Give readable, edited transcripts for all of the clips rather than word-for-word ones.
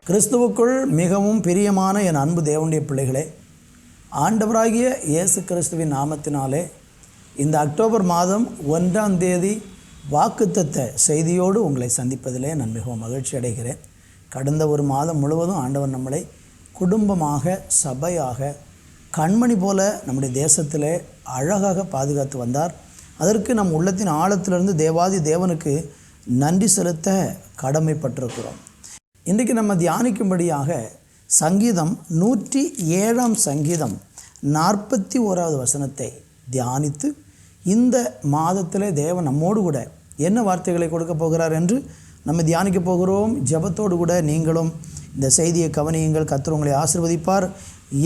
கிறிஸ்துவுக்குள் மிகவும் பிரியமான என் அன்பு தேவனுடைய பிள்ளைகளே, ஆண்டவராகிய இயேசு கிறிஸ்துவின் நாமத்தினாலே இந்த அக்டோபர் மாதம் 1ஆம் தேதி வாக்குத்தத்த செய்தியோடு உங்களை சந்திப்பதிலே நான் மிகவும் மகிழ்ச்சி அடைகிறேன். கடந்த ஒரு மாதம் முழுவதும் ஆண்டவர் நம்மளை குடும்பமாக, சபையாக, கண்மணி போல நம்முடைய தேசத்திலே அழகாக பாதுகாத்து வந்தார். அதற்கு நம் உள்ளத்தின் ஆழத்திலிருந்து தேவாதி தேவனுக்கு நன்றி செலுத்த கடமைப்பட்டிருக்கிறோம். இன்றைக்கு நம்ம தியானிக்கும்படியாக சங்கீதம் 107ஆம் சங்கீதம் 41வது வசனத்தை தியானித்து இந்த மாதத்தில் தேவன் நம்மோடு கூட என்ன வார்த்தைகளை கொடுக்க போகிறார் என்று நம்ம தியானிக்க போகிறோம். ஜெபத்தோடு கூட நீங்களும் இந்த செய்தியை கவனியுங்கள். கர்த்தர் உங்களை ஆசீர்வதிப்பார்.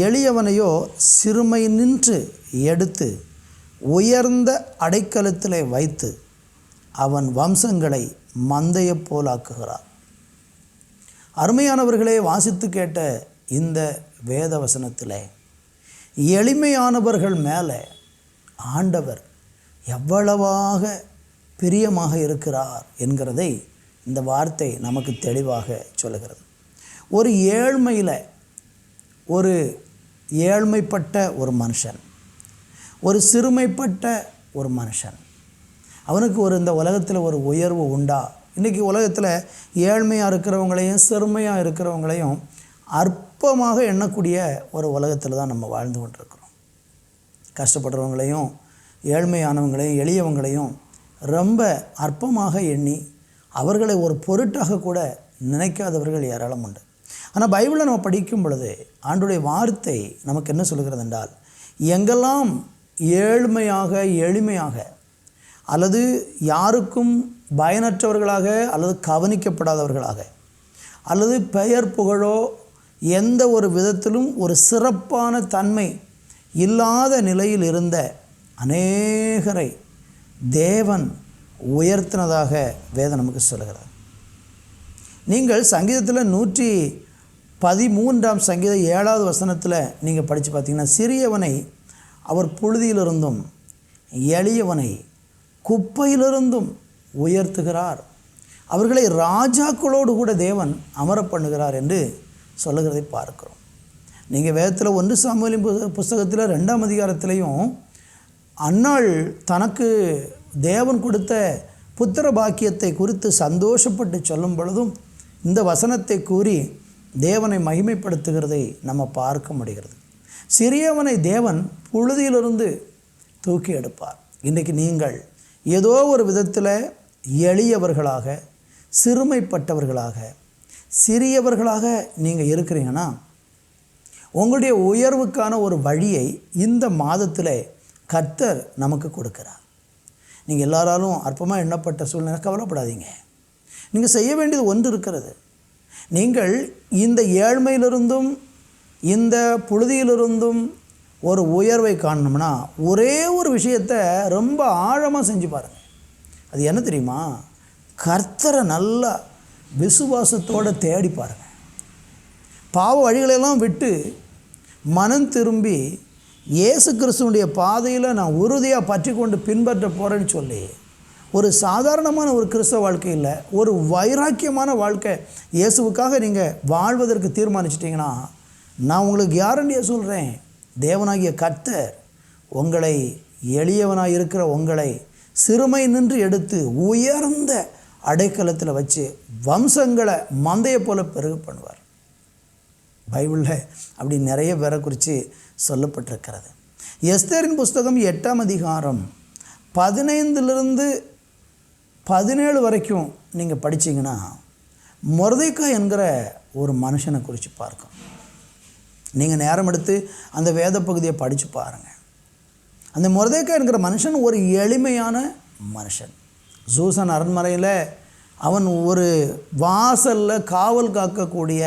எளியவனையோ சிறுமை நின்று எடுத்து உயர்ந்த அடைக்கலத்திலே வைத்து அவன் வம்சங்களை மந்தையைப் போலாக்குகிறார். அருமையானவர்களே, வாசித்து கேட்ட இந்த வேத வசனத்தில் எளிமையானவர்கள் மேலே ஆண்டவர் எவ்வளவாக பிரியமாக இருக்கிறார் என்கிறதை இந்த வார்த்தை நமக்கு தெளிவாக சொல்லுகிறது. ஒரு ஏழ்மைப்பட்ட ஒரு மனுஷன், ஒரு சிறுமைப்பட்ட ஒரு மனுஷன், அவனுக்கு இந்த உலகத்தில் ஒரு உயர்வு உண்டா? இன்றைக்கி உலகத்தில் ஏழ்மையாக இருக்கிறவங்களையும் சிறுமையாக இருக்கிறவங்களையும் அற்பமாக எண்ணக்கூடிய ஒரு உலகத்தில் தான் நம்ம வாழ்ந்து கொண்டிருக்கிறோம். கஷ்டப்படுறவங்களையும் ஏழ்மையானவங்களையும் எளியவங்களையும் ரொம்ப அற்பமாக எண்ணி அவர்களை ஒரு பொருட்டாக கூட நினைக்காதவர்கள் ஏராளம் உண்டு. ஆனால் பைபிளை நம்ம படிக்கும் பொழுது ஆண்டவருடைய வார்த்தை நமக்கு என்ன சொல்கிறது என்றால், எங்கெல்லாம் ஏழ்மையாக, எளிமையாக, அல்லது யாருக்கும் பயனற்றவர்களாக, அல்லது கவனிக்கப்படாதவர்களாக, அல்லது பெயர் புகழோ எந்த ஒரு விதத்திலும் ஒரு சிறப்பான தன்மை இல்லாத நிலையில் இருந்த அநேகரை தேவன் உயர்த்தினதாக வேதம் நமக்கு சொல்கிறது. நீங்கள் சங்கீதத்தில் 113ஆம் சங்கீதம் 7வது வசனத்தில் நீங்கள் படித்து பார்த்தீங்கன்னா, சிறியவனை அவர் புழுதியிலிருந்தும் எளியவனை குப்பையிலிருந்தும் உயர்த்துகிறார், அவர்களை ராஜாக்களோடு கூட தேவன் அமர பண்ணுகிறார் என்று சொல்லுகிறதை பார்க்கிறோம். நீங்கள் வேதத்தில் 1 சாமுவேலின் புஸ்தகத்தில் 2ஆம் அதிகாரத்திலையும் அன்னாள் தனக்கு தேவன் கொடுத்த புத்திர பாக்கியத்தை குறித்து சந்தோஷப்பட்டு சொல்லும் பொழுதும் இந்த வசனத்தை கூறி தேவனை மகிமைப்படுத்துகிறதை நம்ம பார்க்க முடிகிறது. சிறியவனை தேவன் புழுதியிலிருந்து தூக்கி எடுப்பார். இன்றைக்கு நீங்கள் ஏதோ ஒரு விதத்தில் எளியவர்களாக, சிறுமைப்பட்டவர்களாக, சிறியவர்களாக நீங்கள் இருக்கிறீங்கன்னா, உங்களுடைய உயர்வுக்கான ஒரு வழியை இந்த மாதத்தில் கர்த்தர் நமக்கு கொடுக்கிறார். நீங்கள் எல்லாராலும் அற்பமாக எண்ணப்பட்ட சூழ்நிலை கவலைப்படாதீங்க. நீங்கள் செய்ய வேண்டியது ஒன்று இருக்கிறது. நீங்கள் இந்த ஏழ்மையிலிருந்தும் இந்த புழுதியிலிருந்தும் ஒரு உயர்வை காணணும்னா ஒரே ஒரு விஷயத்தை ரொம்ப ஆழமாக செஞ்சு பாருங்கள். அது என்ன தெரியுமா? கர்த்தரை நல்லா விசுவாசத்தோடு தேடி பாருங்கள். பாவ வழிகளெல்லாம் விட்டு மனம் திரும்பி இயேசு கிறிஸ்துவனுடைய பாதையில் நான் உறுதியாக பற்றி கொண்டு பின்பற்ற போகிறேன்னு சொல்லி ஒரு சாதாரணமான ஒரு கிறிஸ்தவ வாழ்க்கை இல்லை, ஒரு வைராக்கியமான வாழ்க்கை இயேசுவுக்காக நீங்கள் வாழ்வதற்கு தீர்மானிச்சிட்டிங்கன்னா, நான் உங்களுக்கு கேரண்டியாக சொல்கிறேன், தேவனாகிய கர்த்தர் உங்களை, எளியவனாக இருக்கிற உங்களை சிறுமை நின்று எடுத்து உயர்ந்த அடைக்கலத்தில் வச்சு வம்சங்களை மந்தையை போல பெருக பண்ணுவார். பைபிளில் அப்படி நிறைய பேரை குறித்து சொல்லப்பட்டிருக்கிறது. எஸ்தரின் புஸ்தகம் 8ஆம் அதிகாரம் 15லிருந்து 17 வரைக்கும் நீங்கள் படித்தீங்கன்னா, மொர்தெக்காய் என்கிற ஒரு மனுஷனை குறித்து பார்க்கும். நீங்கள் நேரம் எடுத்து அந்த வேத பகுதியை படித்து பாருங்கள். அந்த மொர்தெக்காய் என்கிற மனுஷன் ஒரு எளிமையான மனுஷன். சூசன் அரண்மனையில் அவன் ஒரு வாசலில் காவல் காக்கக்கூடிய,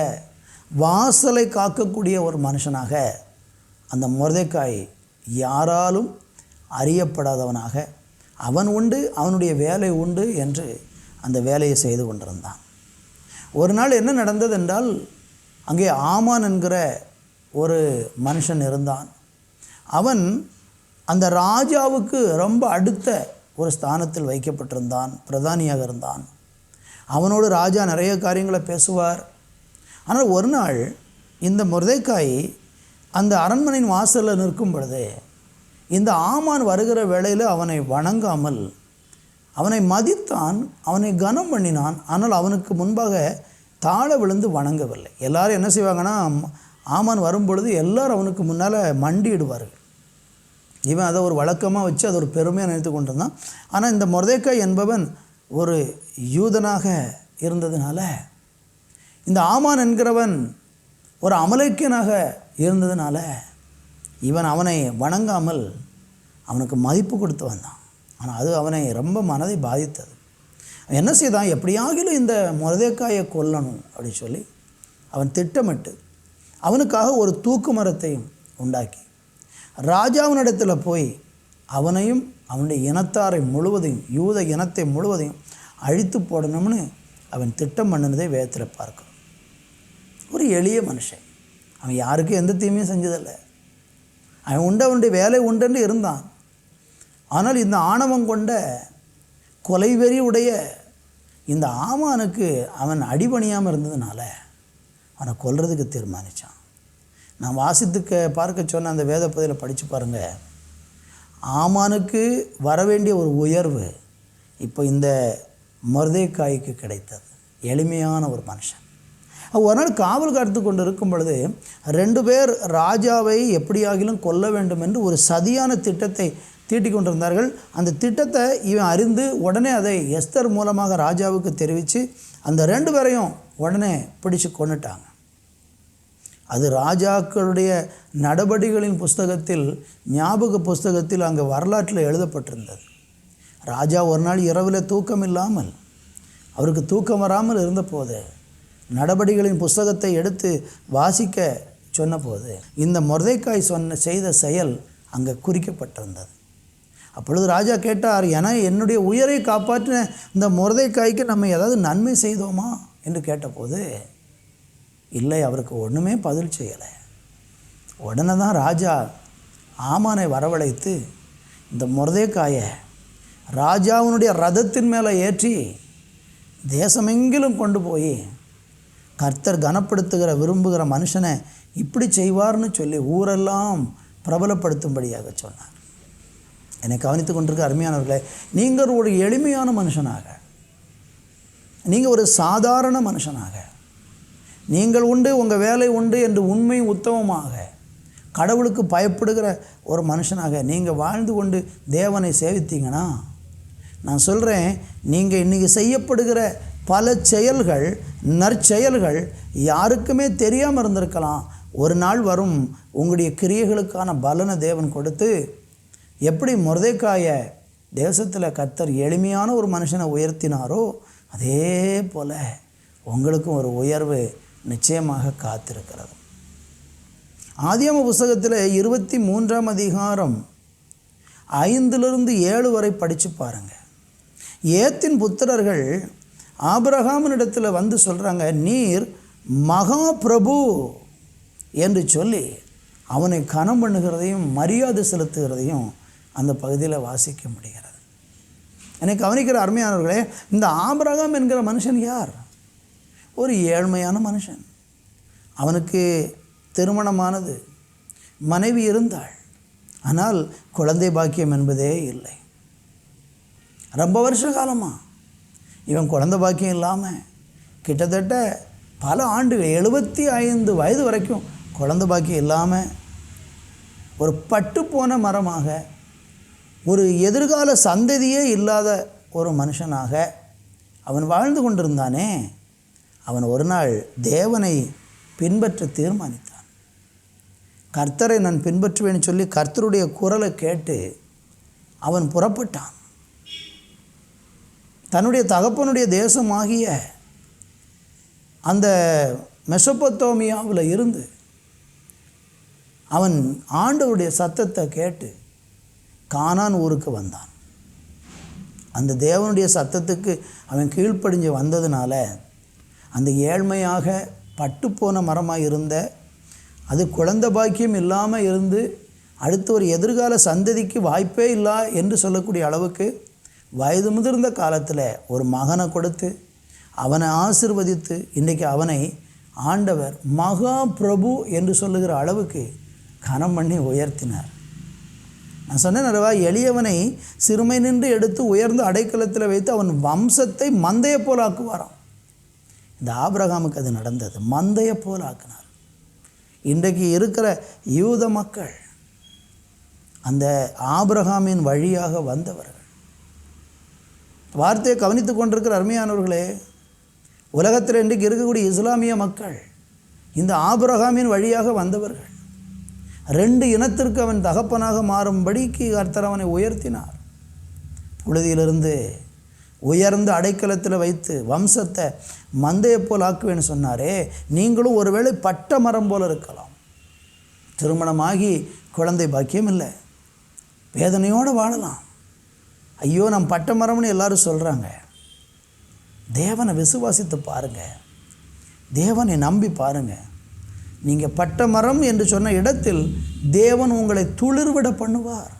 வாசலை காக்கக்கூடிய ஒரு மனுஷனாக அந்த மொர்தெக்காய் யாராலும் அறியப்படாதவனாக அவன் உண்டு, அவனுடைய வேலை உண்டு என்று அந்த வேலையை செய்து கொண்டிருந்தான். ஒரு நாள் என்ன நடந்தது என்றால், அங்கே ஆமான் என்கிற ஒரு மனுஷன் இருந்தான். அவன் அந்த ராஜாவுக்கு ரொம்ப அடுத்த ஒரு ஸ்தானத்தில் வைக்கப்பட்டிருந்தான், பிரதானியாக இருந்தான். அவனோடு ராஜா நிறைய காரியங்களை பேசுவார். ஆனால் ஒரு நாள் இந்த மொர்தெக்காய் அந்த அரண்மனையின் வாசலில் நிற்கும் பொழுது இந்த ஆமான் வருகிற வேளையில் அவனை வணங்காமல் அவனை மதித்தான், அவனை கனம் பண்ணினான். ஆனால் அவனுக்கு முன்பாக தாழ விழுந்து வணங்கவில்லை. எல்லாரும் என்ன செய்வாங்கன்னா, ஆமான் வரும்பொழுது எல்லாரும் அவனுக்கு முன்னால் மண்டியிடுவார்கள். இவன் அதை ஒரு வழக்கமாக வச்சு அதை ஒரு பெருமையாக நினைத்து கொண்டிருந்தான். ஆனால் இந்த மொர்தெக்காய் என்பவன் ஒரு யூதனாக இருந்ததுனால, இந்த ஆமான் என்கிறவன் ஒரு அமலேக்கியனாக இருந்ததுனால இவன் அவனை வணங்காமல் அவனுக்கு மதிப்பு கொடுத்து வந்தான். ஆனால் அது அவனை ரொம்ப மனதை பாதித்தது. என்ன செய்தான், எப்படியாகிலும் இந்த மொர்தெக்காயை கொல்லணும் அப்படின்னு சொல்லி அவன் திட்டமிட்டு அவனுக்காக ஒரு தூக்கு மரத்தையும் உண்டாக்கி ராஜாவினிடத்தில் போய் அவனையும் அவனுடைய இனத்தாரை முழுவதையும், யூத இனத்தை முழுவதையும் அழித்து போடணும்னு அவன் திட்டம் பண்ணினதை வேதத்தில் பார்க்கிறோம். ஒரு எளிய மனுஷன், அவன் யாருக்கும் எந்த தீமையும் செஞ்சதில்லை. அவன் உண்டு, அவனுடைய வேலை உண்டுன்னு இருந்தான். ஆனால் இந்த ஆணவம் கொண்ட கொலைவெறி உடைய இந்த ஆமானுக்கு அவன் அடிபணியாமல் இருந்ததுனால அவனை கொல்றதுக்கு தீர்மானித்தான். நான் வாசித்துக்க பார்க்க சொன்ன அந்த வேத பகுதியில் படித்து பாருங்கள். ஆமானுக்கு வரவேண்டிய ஒரு உயர்வு இப்போ இந்த மொர்தெக்காய்க்கு கிடைத்தது. எளிமையான ஒரு மனுஷன். ஒரு நாள் காவல் காத்து கொண்டு இருக்கும் பொழுது 2 பேர் ராஜாவை எப்படியாகிலும் கொல்ல வேண்டும் என்று ஒரு சதியான திட்டத்தை தீட்டிக் கொண்டிருந்தார்கள். அந்த திட்டத்தை இவன் அறிந்து உடனே அதை எஸ்தர் மூலமாக ராஜாவுக்கு தெரிவித்து அந்த 2 பேரையும் உடனே பிடிச்சு கொண்டுட்டாங்க. அது ராஜாக்களுடைய நடபடிகளின் புஸ்தகத்தில், ஞாபக புஸ்தகத்தில் அங்கே வரலாற்றில் எழுதப்பட்டிருந்தது. ராஜா ஒரு நாள் இரவில் தூக்கம் இல்லாமல், அவருக்கு தூக்கம் வராமல் இருந்தபோது நடபடிகளின் புஸ்தகத்தை எடுத்து வாசிக்க சொன்னபோது இந்த மொர்தெக்காய் செய்த செயல் அங்கே குறிக்கப்பட்டிருந்தது. அப்பொழுது ராஜா கேட்டார், என்னுடைய உயிரை காப்பாற்றின இந்த மொர்தெக்காய்க்கு நம்ம ஏதாவது நன்மை செய்தோமா என்று கேட்டபோது இல்லை, அவருக்கு ஒன்றுமே பதில் செய்யலை. உடனே தான் ராஜா ஆமானை வரவழைத்து இந்த மொர்தெக்காயை ராஜாவினுடைய ரதத்தின் மேலே ஏற்றி தேசமெங்கிலும் கொண்டு போய் கர்த்தர் கனப்படுத்துகிற விரும்புகிற மனுஷனை இப்படி செய்வார்னு சொல்லி ஊரெல்லாம் பிரபலப்படுத்தும்படியாக சொன்னார். என்னை கவனித்து கொண்டிருக்க அருமையானவர்களே, நீங்கள் ஒரு எளிமையான மனுஷனாக, நீங்கள் ஒரு சாதாரண மனுஷனாக, நீங்கள் உண்டு உங்கள் வேலை உண்டு என்று உண்மை உத்தமமாக கடவுளுக்கு பயப்படுகிற ஒரு மனுஷனாக நீங்கள் வாழ்ந்து கொண்டு தேவனை சேவித்தீங்கன்னா, நான் சொல்கிறேன், நீங்கள் இன்றைக்கி செய்யப்படுகிற பல செயல்கள், நற்செயல்கள் யாருக்குமே தெரியாமல் இருந்திருக்கலாம். ஒரு நாள் வரும் உங்களுடைய கிரியைகளுக்கான பலனை தேவன் கொடுத்து, எப்படி மொர்தெக்காயை தேசத்தில் கர்த்தர் எளிமையான ஒரு மனுஷனை உயர்த்தினாரோ அதே போல் உங்களுக்கும் ஒரு உயர்வு நிச்சயமாக காத்திருக்கிறது. ஆதியாகம புஸ்தகத்தில் 23ஆம் அதிகாரம் 5-7 வரை படித்து பாருங்கள். ஏத்தின் புத்திரர்கள் ஆபிரகாமினிடத்தில் வந்து சொல்கிறாங்க, நீர் மகா பிரபு என்று சொல்லி அவனை கனம் பண்ணுகிறதையும் மரியாதை செலுத்துகிறதையும் அந்த பகுதியில் வாசிக்க முடிகிறது. என்னை கவனிக்கிற அருமையானவர்களே, இந்த ஆபிரகாம் என்கிற மனுஷன் யார்? ஒரு ஏழ்மையான மனுஷன். அவனுக்கு திருமணமானது, மனைவி இருந்தாள், ஆனால் குழந்தை பாக்கியம் என்பதே இல்லை. ரொம்ப வருஷ காலமாக இவன் குழந்தை பாக்கியம் இல்லாமல் கிட்டத்தட்ட பல ஆண்டுகள், 75 வயது வரைக்கும் குழந்தை பாக்கியம் இல்லாமல் ஒரு பட்டுப்போன மரமாக, ஒரு எதிர்கால சந்ததியே இல்லாத ஒரு மனுஷனாக அவன் வாழ்ந்து கொண்டிருந்தானே. அவன் ஒரு நாள் தேவனை பின்பற்ற தீர்மானித்தான். கர்த்தரை நான் பின்பற்றுவேன்னு சொல்லி கர்த்தருடைய குரலை கேட்டு அவன் புறப்பட்டான். தன்னுடைய தகப்பனுடைய தேசமாகிய அந்த மெசொப்பொத்தேமியாவில் இருந்து அவன் ஆண்டவருடைய சத்தத்தை கேட்டு கானான் ஊருக்கு வந்தான். அந்த தேவனுடைய சத்தத்துக்கு அவன் கீழ்ப்படிஞ்சு வந்ததுனால அந்த ஏழ்மையாக பட்டுப்போன மரமாக இருந்த, அது குழந்தை பாக்கியம் இல்லாமல் இருந்து அடுத்து ஒரு எதிர்கால சந்ததிக்கு வாய்ப்பே இல்லை என்று சொல்லக்கூடிய அளவுக்கு வயது முதிர்ந்த காலத்தில் ஒரு மகனை கொடுத்து அவனை ஆசீர்வதித்து இன்றைக்கி அவனை ஆண்டவர் மகா பிரபு என்று சொல்லுகிற அளவுக்கு கனம் பண்ணி உயர்த்தினார். நான் சொன்னேன் அல்லவா, எளியவனை சிறுமை நின்று எடுத்து உயர்ந்த அடைக்கலத்தில் வைத்து அவன் வம்சத்தை மந்தையை போல் ஆக்குவாராம். இந்த ஆபிரகாமுக்கு அது நடந்தது. மந்தையை போல் ஆக்கினார். இன்றைக்கு இருக்கிற யூத மக்கள் அந்த ஆபிரகாமின் வழியாக வந்தவர்கள். வார்த்தையை கவனித்து கொண்டிருக்கிற அருமையானவர்களே, உலகத்தில் இன்றைக்கு இருக்கக்கூடிய இஸ்லாமிய மக்கள் இந்த ஆபிரகாமின் வழியாக வந்தவர்கள். 2 இனத்திற்கு அவன் தகப்பனாக மாறும்படிக்கு கர்த்தர் அவனை உயர்த்தினார். புழுதியிலிருந்து உயர்ந்த அடைக்கலத்தில் வைத்து வம்சத்தை மந்தையை போல் ஆக்குவேன்னு சொன்னாரே, நீங்களும் ஒருவேளை பட்ட மரம் போல் இருக்கலாம். திருமணமாகி குழந்தை பாக்கியம் இல்லை, வேதனையோடு வாழலாம். ஐயோ நாம் பட்ட மரம்னு எல்லாரும் சொல்கிறாங்க. தேவனை விசுவாசித்து பாருங்கள், தேவனை நம்பி பாருங்கள். நீங்கள் பட்ட மரம் என்று சொன்ன இடத்தில் தேவன் உங்களை துளிர்விட பண்ணுவார்.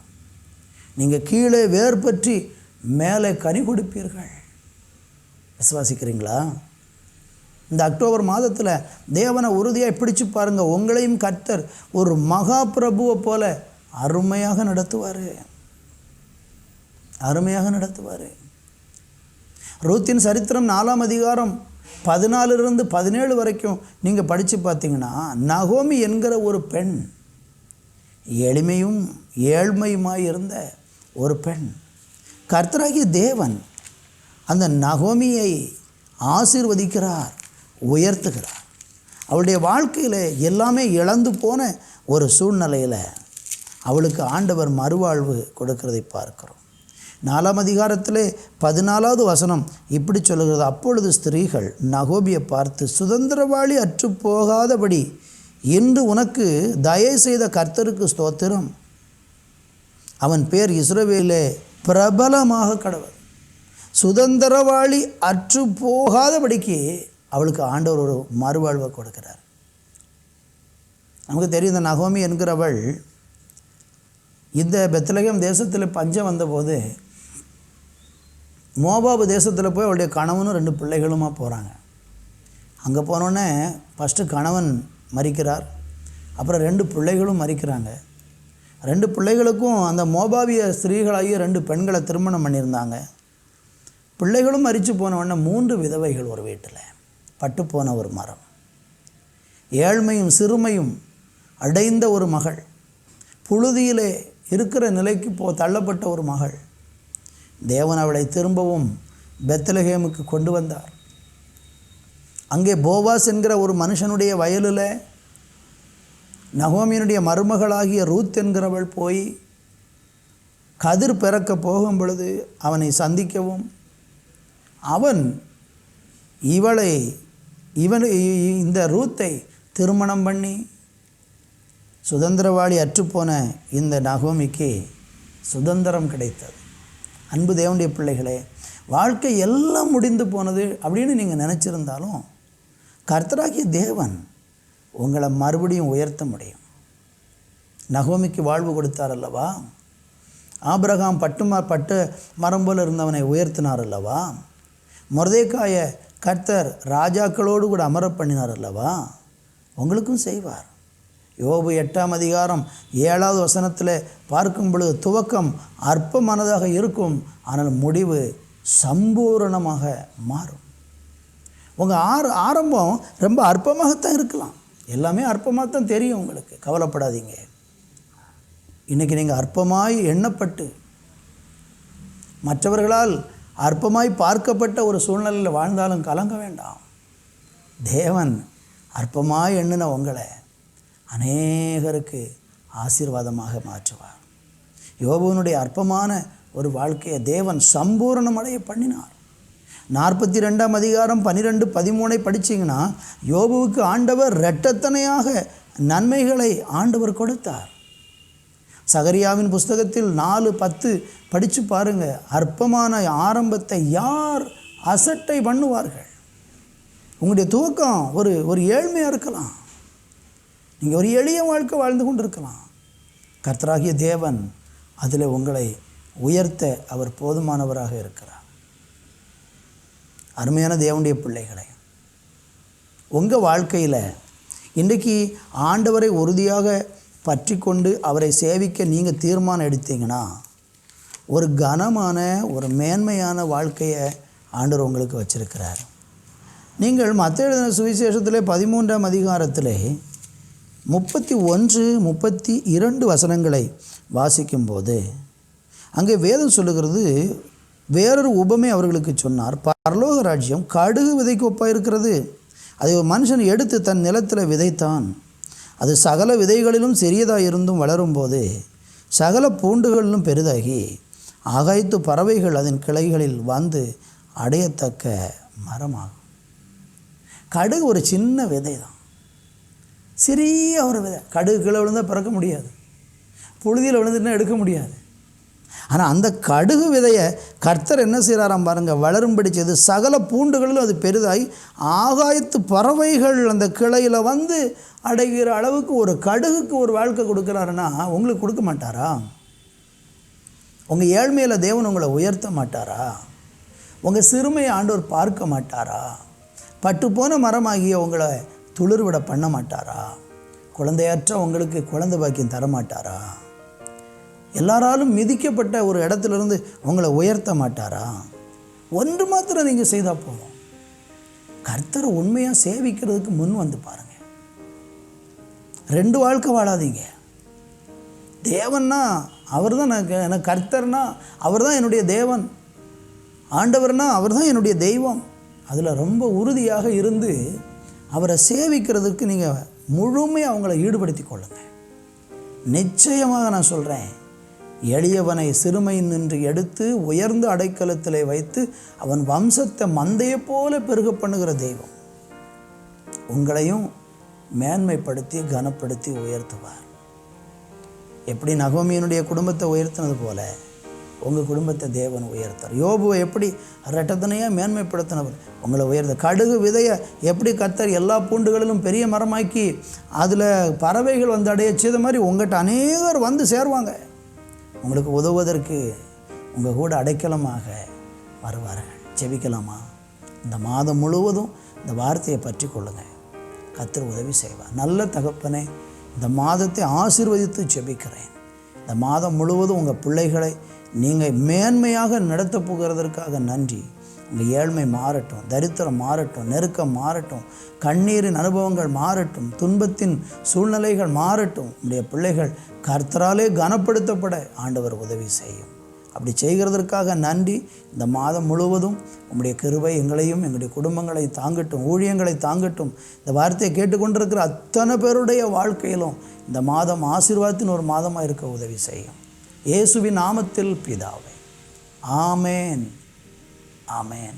நீங்கள் கீழே வேர் பற்றி மேலே கனி கொடுப்பீர்கள். விசுவாசிக்கிறீங்களா? இந்த அக்டோபர் மாதத்தில் தேவனை உறுதியாக பிடிச்சு பாருங்கள். உங்களையும் கர்த்தர் ஒரு மகா பிரபுவை போல அருமையாக நடத்துவார், அருமையாக நடத்துவார். ரூத்தின் சரித்திரம் 4ஆம் அதிகாரம் 14 - 17 வரைக்கும் நீங்கள் படித்து பார்த்தீங்கன்னா, நகோமி என்கிற ஒரு பெண், எளிமையும் ஏழ்மையுமாய் இருந்த ஒரு பெண், கர்த்தராகிய தேவன் அந்த நகோமியை ஆசீர்வதிக்கிறார், உயர்த்துகிறார். அவளுடைய வாழ்க்கையில் எல்லாமே இழந்து போன ஒரு சூழ்நிலையில் அவளுக்கு ஆண்டவர் மறுவாழ்வு கொடுக்கிறதை பார்க்கிறோம். 4ஆம் அதிகாரத்திலே 14வது வசனம் இப்படி சொல்லுகிறது: அப்பொழுது ஸ்திரீகள் நகோமியை பார்த்து, சுதந்திரவாளி அற்று போகாதபடி இன்று உனக்கு தயை செய்த கர்த்தருக்கு ஸ்தோத்திரம், அவன் பேர் இஸ்ரவேலே பிரபலமாக கடவுள். சுதந்திரவாளி அற்று போகாதபடிக்கு அவளுக்கு ஆண்டவர் ஒரு மறுவாழ்வை கொடுக்கிறார். நமக்கு தெரியும், இந்த நகோமி என்கிறவள் இந்த பெத்லகேம் தேசத்தில் பஞ்சம் வந்தபோது மோபாபு தேசத்தில் போய் அவளுடைய கணவனும் 2 பிள்ளைகளுமா போகிறாங்க. அங்கே போனோடனே ஃபஸ்ட்டு கணவன் மரிக்கிறார், அப்புறம் 2 பிள்ளைகளும் மரிக்கிறாங்க. 2 பிள்ளைகளுக்கும் அந்த மோபாபிய ஸ்திரீகளாகிய 2 பெண்களை திருமணம் பண்ணியிருந்தாங்க. பிள்ளைகளும் மரித்து போனவுடனே 3 விதவைகள் ஒரு வீட்டில், பட்டுப்போன ஒரு மரம், ஏழ்மையும் சிறுமையும் அடைந்த ஒரு மகள், புழுதியிலே இருக்கிற நிலைக்கு தள்ளப்பட்ட ஒரு மகள். தேவன் அவளை திரும்பவும் பெத்லகேமுக்கு கொண்டு வந்தார். அங்கே போவாஸ் என்கிற ஒரு மனுஷனுடைய வயலில் நகோமியினுடைய மருமகளாகிய ரூத் என்கிறவள் போய் கதிர் பிறக்க போகும் பொழுது அவனை சந்திக்கவும், அவன் இந்த ரூத்தை திருமணம் பண்ணி சுதந்திரவாளி அற்றுப்போன இந்த நகோமிக்கு சுதந்திரம் கிடைத்தது. அன்பு தேவனுடைய பிள்ளைகளே, வாழ்க்கை எல்லாம் முடிந்து போனது அப்படின்னு நீங்கள் நினச்சிருந்தாலும் கர்த்தராகிய தேவன் உங்களை மறுபடியும் உயர்த்த முடியும். நகோமிக்கு வாழ்வு கொடுத்தார் அல்லவா? ஆபிரகாம் பட்டு மரம் போல் இருந்தவனை உயர்த்தினார் அல்லவா? மொர்தெக்காயை கர்த்தர் ராஜாக்களோடு கூட அமர பண்ணினார் அல்லவா? உங்களுக்கும் செய்வார். யோபு 8ஆம் அதிகாரம் 7வது வசனத்தில் பார்க்கும் பொழுது, துவக்கம் அற்பமானதாக இருக்கும், ஆனால் முடிவு சம்பூரணமாக மாறும். உங்கள் ஆரம்பம் ரொம்ப அற்பமாகத்தான் இருக்கலாம், எல்லாமே அற்பமாகத்தான் தெரியும் உங்களுக்கு, கவலைப்படாதீங்க. இன்றைக்கி நீங்கள் அற்பமாய் எண்ணப்பட்டு மற்றவர்களால் அற்பமாய் பார்க்கப்பட்ட ஒரு சூழ்நிலையில் வாழ்ந்தாலும் கலங்க வேண்டாம். தேவன் அற்பமாய் எண்ணின உங்களை அநேகருக்கு ஆசீர்வாதமாக மாற்றுவார். யோபுவினுடைய அற்பமான ஒரு வாழ்க்கையை தேவன் சம்பூரணமடைய பண்ணினார். 42ஆம் அதிகாரம் 12, 13 படிச்சிங்கன்னா, யோபுவுக்கு ஆண்டவர் இரட்டத்தனையாக நன்மைகளை ஆண்டவர் கொடுத்தார். சகரியாவின் புஸ்தகத்தில் 4:10 படித்து பாருங்கள். அற்பமான ஆரம்பத்தை யார் அசட்டை பண்ணுவார்கள்? உங்களுடைய துவக்கம் ஒரு ஏழ்மையாக இருக்கலாம், நீங்கள் ஒரு எளிய வாழ்க்கை வாழ்ந்து கொண்டு இருக்கலாம். கர்த்தராகிய தேவன் அதில் உங்களை உயர்த்த அவர் போதுமானவராக இருக்கிறார். அருமையான தேவனுடைய பிள்ளைகளை, உங்கள் வாழ்க்கையில் இன்றைக்கி ஆண்டவரை உறுதியாக பற்றி கொண்டு அவரை சேவிக்க நீங்கள் தீர்மானம் எடுத்தீங்கன்னா ஒரு கனமான ஒரு மேன்மையான வாழ்க்கையை ஆண்டவர் உங்களுக்கு வச்சிருக்கிறார். நீங்கள் மத்தேயு எழுதின சுவிசேஷத்திலே 13ஆம் அதிகாரத்திலே 31, 32 வசனங்களை வாசிக்கும்போது அங்கே வேதம் சொல்லுகிறது, வேறொரு உபமை அவர்களுக்கு சொன்னார். பரலோக ராஜ்யம் கடுகு விதைக்கு ஒப்பாக இருக்கிறது. அதை ஒரு மனுஷன் எடுத்து தன் நிலத்தில் விதைத்தான். அது சகல விதைகளிலும் சிறியதாக இருந்தும் வளரும்போது சகல பூண்டுகளிலும் பெரிதாகி ஆகாயத்து பறவைகள் அதன் கிளைகளில் வந்து அடையத்தக்க மரமாகும். கடுகு ஒரு சின்ன விதை தான், சிறிய ஒரு விதை. கடுகு கீழே விழுந்தால் பிறக்க முடியாது, புழுதியில் விழுந்துட்டுனா எடுக்க முடியாது. ஆனால் அந்த கடுகு விதையை கர்த்தர் என்ன செய்கிறாராம் பாருங்கள், வளரும்படி செய்து சகல பூண்டுகளிலும் அது பெரிதாகி ஆகாயத்து பறவைகள் அந்த கிளையில் வந்து அடைகிற அளவுக்கு ஒரு கடுகுக்கு ஒரு வாழ்க்கை கொடுக்குறாருன்னா உங்களுக்கு கொடுக்க மாட்டாரா? உங்கள் ஏழ்மையில் தேவன் உங்களை உயர்த்த மாட்டாரா? உங்கள் சிறுமையை ஆண்டவர் பார்க்க மாட்டாரா? பட்டு போன மரமாகிய உங்களை துளிர்விட பண்ண மாட்டாரா? குழந்தையற்ற உங்களுக்கு குழந்தை பாக்கியம் தர மாட்டாரா? எல்லாராலும் மிதிக்கப்பட்ட ஒரு இடத்துலேருந்து உங்களை உயர்த்த மாட்டாரா? ஒன்று மாத்திரம் நீங்கள் செய்தால் போதும், கர்த்தரை உண்மையாக சேவிக்கிறதுக்கு முன் வந்து பாருங்கள். 2 வாழ்க்கை வாழாதீங்க. தேவன்னா அவர் தான், எனக்கு கர்த்தர்னா அவர் தான் என்னுடைய தேவன், ஆண்டவர்னா அவர் தான் என்னுடைய தெய்வம். அதில் ரொம்ப உறுதியாக இருந்து அவரை சேவிக்கிறதுக்கு நீங்கள் முழுமையாக அவங்கள ஈடுபடுத்தி கொள்ளுங்கள். நிச்சயமாக நான் சொல்கிறேன், எளியவனை சிறுமை நின்று எடுத்து உயர்ந்த அடைக்கலத்திலே வைத்து அவன் வம்சத்தை மந்தையை போல பெருக பண்ணுகிற தெய்வம் உங்களையும் மேன்மைப்படுத்தி கனப்படுத்தி உயர்த்துவார். எப்படி நகோமியினுடைய குடும்பத்தை உயர்த்தினது போல உங்கள் குடும்பத்தை தேவன் உயர்த்தார். யோபுவை எப்படி ரெட்டத்தனையாக மேன்மைப்படுத்தினவர் உங்களை உயர்த்த. கடுகு விதையை எப்படி கர்த்தர் எல்லா பூண்டுகளிலும் பெரிய மரமாக்கி அதில் பறவைகள் வந்து அடைய செய்த மாதிரி உங்கள்கிட்ட அநேகர் வந்து சேருவாங்க. உங்களுக்கு உதவுவதற்கு உங்கள் கூட அடைக்கலமாக வருவார்கள். ஜெபிக்கலாமா? இந்த மாதம் முழுவதும் இந்த வார்த்தையை பற்றி கொள்ளுங்கள், கர்த்தர் உதவி செய்வார். நல்ல தகப்பனே, இந்த மாதத்தை ஆசீர்வதித்து ஜெபிக்கிறேன். இந்த மாதம் முழுவதும் உங்கள் பிள்ளைகளை நீங்கள் மேன்மையாக நடத்த போகிறதற்காக நன்றி. உங்கள் ஏழ்மை மாறட்டும், தரித்திரம் மாறட்டும், நெருக்கம் மாறட்டும், கண்ணீரின் அனுபவங்கள் மாறட்டும், துன்பத்தின் சூழ்நிலைகள் மாறட்டும். உங்களுடைய பிள்ளைகள் கர்த்தராலே கனப்படுத்தப்பட ஆண்டவர் உதவி செய்யும். அப்படி செய்கிறதற்காக நன்றி. இந்த மாதம் முழுவதும் உங்களுடைய கிருபை எங்களையும் எங்களுடைய குடும்பங்களை தாங்கட்டும், ஊழியங்களை தாங்கட்டும். இந்த வார்த்தையை கேட்டுக்கொண்டிருக்கிற அத்தனை பேருடைய வாழ்க்கையிலும் இந்த மாதம் ஆசீர்வாதத்தின் ஒரு மாதமாக இருக்க உதவி செய்யும். இயேசுவின் நாமத்தில் பிதாவே, ஆமேன், ஆமேன்.